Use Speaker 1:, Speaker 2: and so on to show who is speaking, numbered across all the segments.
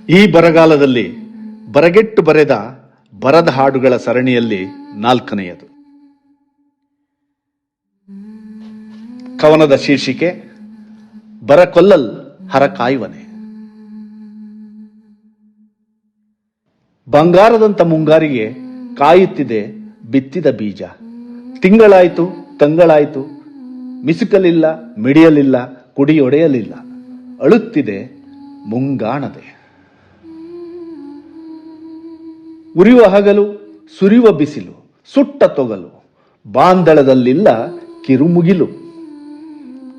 Speaker 1: ಈ ಬರಗಾಲದಲ್ಲಿ ಬರಗೆಟ್ಟು ಬರೆದ ಬರದ ಹಾಡುಗಳ ಸರಣಿಯಲ್ಲಿ 4ನೆಯದು. ಕವನದ ಶೀರ್ಷಿಕೆ ಬರಕೊಲ್ಲಲ್ ಹರಕಾಯುವನೆ. ಬಂಗಾರದಂತ ಮುಂಗಾರಿಗೆ ಕಾಯುತ್ತಿದೆ ಬಿತ್ತಿದ ಬೀಜ. ತಿಂಗಳಾಯ್ತು ತಂಗಳಾಯ್ತು, ಮಿಸುಕಲಿಲ್ಲ, ಮಿಡಿಯಲಿಲ್ಲ, ಕುಡಿಯೊಡೆಯಲಿಲ್ಲ, ಅಳುತ್ತಿದೆ ಮುಂಗಾಣದೆ. ಉರಿಯುವ ಹಗಲು, ಸುರಿಯುವ ಬಿಸಿಲು, ಸುಟ್ಟ ತೊಗಲು, ಬಾಂದಳದಲ್ಲಿಲ್ಲ ಕಿರುಮುಗಿಲು.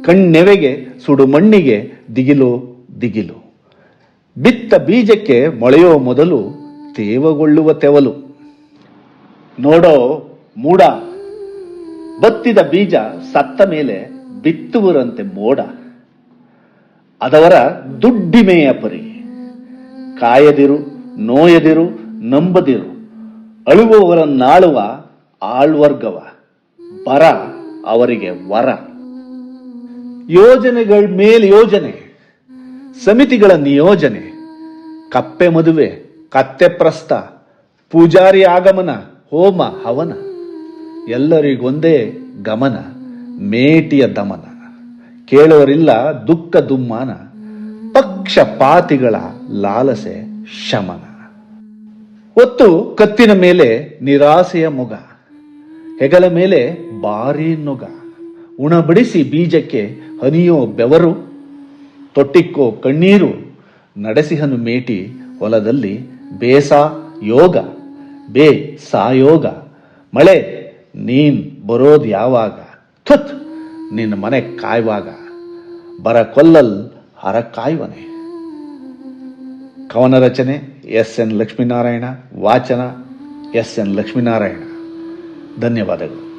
Speaker 1: ಕಣ್ಣೆವೆಗೆ ಸುಡು ಮಣ್ಣಿಗೆ ದಿಗಿಲು ದಿಗಿಲು. ಬಿತ್ತ ಬೀಜಕ್ಕೆ ಮೊಳೆಯೋ ಮೊದಲು ತೇವಗೊಳ್ಳುವ ತೆವಲು. ನೋಡೋ ಮೂಡ, ಬತ್ತಿದ ಬೀಜ ಸತ್ತ ಮೇಲೆ ಬಿತ್ತುವರಂತೆ ಮೋಡ. ಅದವರ ದುಡ್ಡಿಮೆಯ ಪರಿ. ಕಾಯದಿರು, ನೋಯದಿರು, ನಂಬದಿರು, ಅಳುವವರನ್ನಾಳುವ ಆಳ್ವರ್ಗವ. ಬರ ಅವರಿಗೆ ವರ. ಯೋಜನೆಗಳ ಮೇಲ್ ಯೋಜನೆ, ಸಮಿತಿಗಳ ನಿಯೋಜನೆ, ಕಪ್ಪೆ ಮದುವೆ, ಕತ್ತೆ ಪ್ರಸ್ತ, ಪೂಜಾರಿ ಆಗಮನ, ಹೋಮ ಹವನ. ಎಲ್ಲರಿಗೊಂದೇ ಗಮನ, ಮೇಟಿಯ ದಮನ. ಕೇಳೋರಿಲ್ಲ ದುಃಖ ದುಮ್ಮಾನ, ಪಕ್ಷಪಾತಿಗಳ ಲಾಲಸೆ ಶಮನ. ಒತ್ತು ಕತ್ತಿನ ಮೇಲೆ ನಿರಾಸೆಯ ಮೊಗ, ಹೆಗಲ ಮೇಲೆ ಭಾರೀ ನೊಗ. ಉಣಬಡಿಸಿ ಬೀಜಕ್ಕೆ ಹನಿಯೋ ಬೆವರು, ತೊಟ್ಟಿಕ್ಕೋ ಕಣ್ಣೀರು. ನಡೆಸಿಹನು ಮೇಟಿ ಹೊಲದಲ್ಲಿ ಬೇಸ ಯೋಗ, ಬೇ ಸಾಯೋಗ. ಮಳೆ ನೀನ್ ಬರೋದ್ ಯಾವಾಗ, ಥುತ್ ನಿನ್ನ ಮನೆ ಕಾಯುವಾಗ. ಬರ ಕೊಲ್ಲಲ್ ಹರ ಕಾಯುವನೆ. ಕವನ ರಚನೆ ಎಸ್.ಎನ್. ಲಕ್ಷ್ಮೀನಾರಾಯಣ. ವಾಚನ ಎಸ್.ಎನ್. ಲಕ್ಷ್ಮೀನಾರಾಯಣ. ಧನ್ಯವಾದಗಳು.